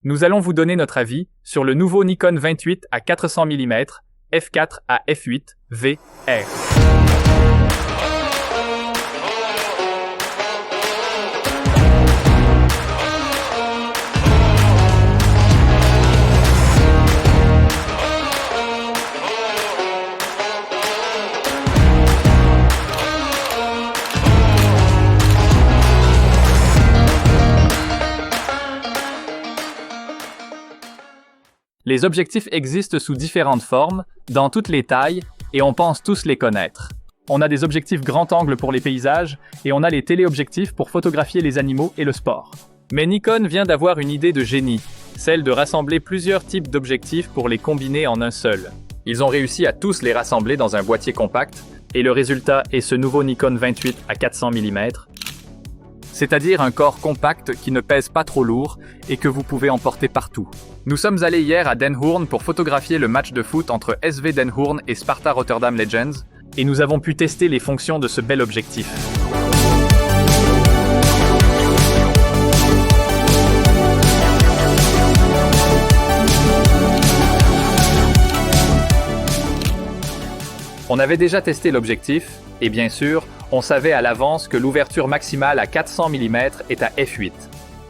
Nous allons vous donner notre avis sur le nouveau Nikon 28 à 400 mm f4 à f8 VR. Les objectifs existent sous différentes formes, dans toutes les tailles, et on pense tous les connaître. On a des objectifs grand angle pour les paysages, et on a les téléobjectifs pour photographier les animaux et le sport. Mais Nikon vient d'avoir une idée de génie, celle de rassembler plusieurs types d'objectifs pour les combiner en un seul. Ils ont réussi à tous les rassembler dans un boîtier compact, et le résultat est ce nouveau Nikon 28 à 400 mm, c'est-à-dire un corps compact qui ne pèse pas trop lourd et que vous pouvez emporter partout. Nous sommes allés hier à Den Hoorn pour photographier le match de foot entre SV Den Hoorn et Sparta Rotterdam Legends, et nous avons pu tester les fonctions de ce bel objectif. On avait déjà testé l'objectif, et bien sûr, on savait à l'avance que l'ouverture maximale à 400 mm est à f8.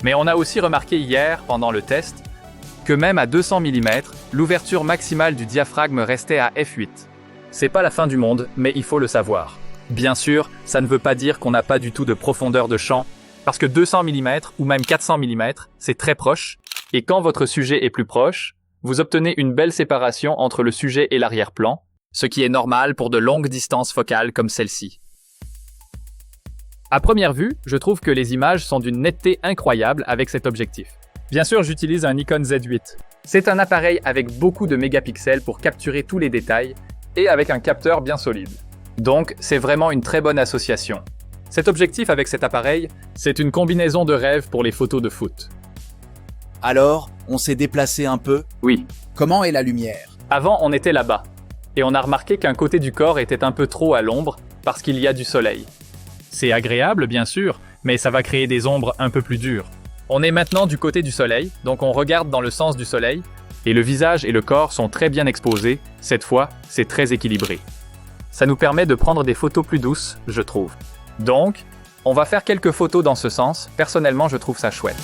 Mais on a aussi remarqué hier, pendant le test, que même à 200 mm, l'ouverture maximale du diaphragme restait à f8. C'est pas la fin du monde, mais il faut le savoir. Bien sûr, ça ne veut pas dire qu'on n'a pas du tout de profondeur de champ, parce que 200 mm ou même 400 mm, c'est très proche, et quand votre sujet est plus proche, vous obtenez une belle séparation entre le sujet et l'arrière-plan, ce qui est normal pour de longues distances focales comme celle-ci. À première vue, je trouve que les images sont d'une netteté incroyable avec cet objectif. Bien sûr, j'utilise un Nikon Z8. C'est un appareil avec beaucoup de mégapixels pour capturer tous les détails et avec un capteur bien solide. Donc, c'est vraiment une très bonne association. Cet objectif avec cet appareil, c'est une combinaison de rêve pour les photos de foot. Alors, on s'est déplacé un peu? Oui. Comment est la lumière? Avant, on était là-bas. Et on a remarqué qu'un côté du corps était un peu trop à l'ombre parce qu'il y a du soleil. C'est agréable, bien sûr, mais ça va créer des ombres un peu plus dures. On est maintenant du côté du soleil, donc on regarde dans le sens du soleil, et le visage et le corps sont très bien exposés. Cette fois, c'est très équilibré. Ça nous permet de prendre des photos plus douces, je trouve. Donc, on va faire quelques photos dans ce sens. Personnellement, je trouve ça chouette.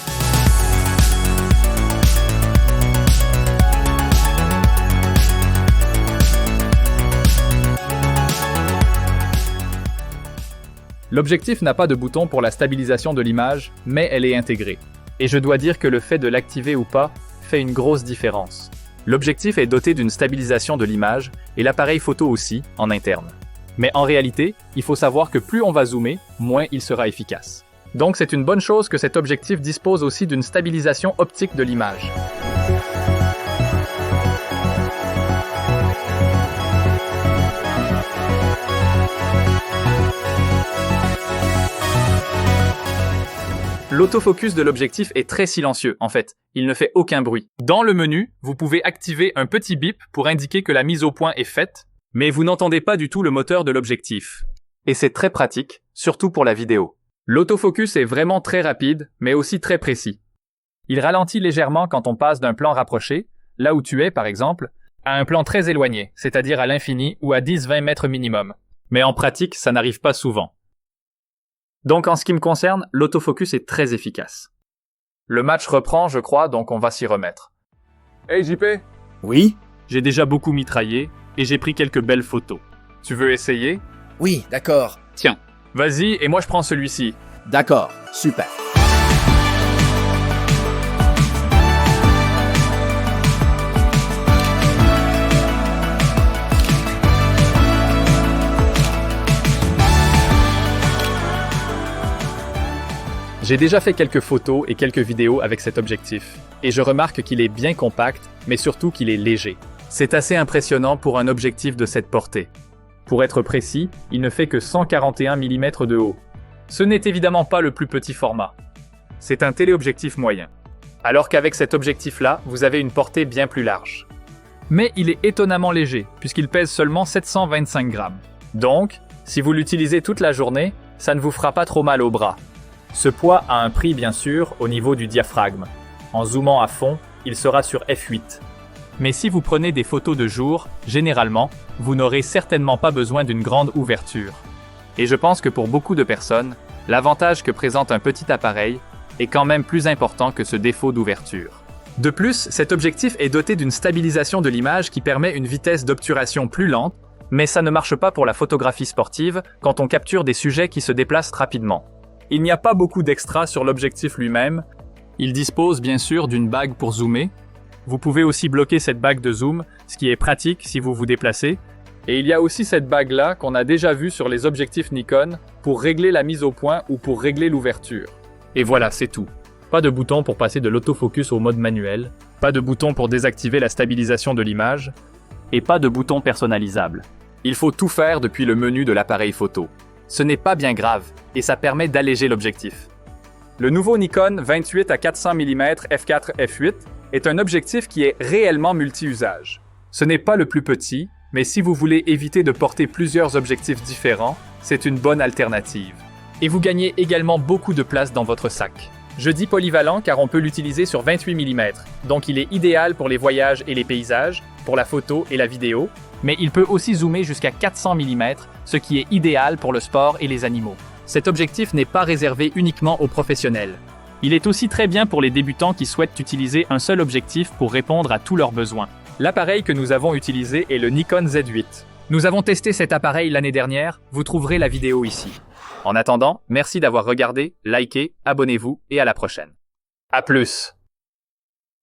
L'objectif n'a pas de bouton pour la stabilisation de l'image, mais elle est intégrée. Et je dois dire que le fait de l'activer ou pas fait une grosse différence. L'objectif est doté d'une stabilisation de l'image et l'appareil photo aussi, en interne. Mais en réalité, il faut savoir que plus on va zoomer, moins il sera efficace. Donc c'est une bonne chose que cet objectif dispose aussi d'une stabilisation optique de l'image. L'autofocus de l'objectif est très silencieux, en fait. Il ne fait aucun bruit. Dans le menu, vous pouvez activer un petit bip pour indiquer que la mise au point est faite, mais vous n'entendez pas du tout le moteur de l'objectif. Et c'est très pratique, surtout pour la vidéo. L'autofocus est vraiment très rapide, mais aussi très précis. Il ralentit légèrement quand on passe d'un plan rapproché, là où tu es par exemple, à un plan très éloigné, c'est-à-dire à l'infini ou à 10-20 mètres minimum. Mais en pratique, ça n'arrive pas souvent. Donc en ce qui me concerne, l'autofocus est très efficace. Le match reprend, je crois, donc on va s'y remettre. Hey JP! Oui? J'ai déjà beaucoup mitraillé et j'ai pris quelques belles photos. Tu veux essayer? Oui, d'accord. Tiens, vas-y et moi je prends celui-ci. D'accord, super. J'ai déjà fait quelques photos et quelques vidéos avec cet objectif, et je remarque qu'il est bien compact, mais surtout qu'il est léger. C'est assez impressionnant pour un objectif de cette portée. Pour être précis, il ne fait que 141 mm de haut. Ce n'est évidemment pas le plus petit format. C'est un téléobjectif moyen. Alors qu'avec cet objectif-là, vous avez une portée bien plus large. Mais il est étonnamment léger, puisqu'il pèse seulement 725 grammes. Donc, si vous l'utilisez toute la journée, ça ne vous fera pas trop mal au bras. Ce poids a un prix bien sûr au niveau du diaphragme. En zoomant à fond, il sera sur f8. Mais si vous prenez des photos de jour, généralement, vous n'aurez certainement pas besoin d'une grande ouverture. Et je pense que pour beaucoup de personnes, l'avantage que présente un petit appareil est quand même plus important que ce défaut d'ouverture. De plus, cet objectif est doté d'une stabilisation de l'image qui permet une vitesse d'obturation plus lente, mais ça ne marche pas pour la photographie sportive quand on capture des sujets qui se déplacent rapidement. Il n'y a pas beaucoup d'extras sur l'objectif lui-même. Il dispose bien sûr d'une bague pour zoomer. Vous pouvez aussi bloquer cette bague de zoom, ce qui est pratique si vous vous déplacez. Et il y a aussi cette bague-là qu'on a déjà vue sur les objectifs Nikon pour régler la mise au point ou pour régler l'ouverture. Et voilà, c'est tout. Pas de bouton pour passer de l'autofocus au mode manuel, pas de bouton pour désactiver la stabilisation de l'image, et pas de bouton personnalisable. Il faut tout faire depuis le menu de l'appareil photo. Ce n'est pas bien grave, et ça permet d'alléger l'objectif. Le nouveau Nikon 28 à 400 mm f4-f8 est un objectif qui est réellement multi-usage. Ce n'est pas le plus petit, mais si vous voulez éviter de porter plusieurs objectifs différents, c'est une bonne alternative. Et vous gagnez également beaucoup de place dans votre sac. Je dis polyvalent car on peut l'utiliser sur 28 mm, donc il est idéal pour les voyages et les paysages, pour la photo et la vidéo, mais il peut aussi zoomer jusqu'à 400 mm, ce qui est idéal pour le sport et les animaux. Cet objectif n'est pas réservé uniquement aux professionnels. Il est aussi très bien pour les débutants qui souhaitent utiliser un seul objectif pour répondre à tous leurs besoins. L'appareil que nous avons utilisé est le Nikon Z8. Nous avons testé cet appareil l'année dernière, vous trouverez la vidéo ici. En attendant, merci d'avoir regardé, liké, abonnez-vous et à la prochaine. À plus!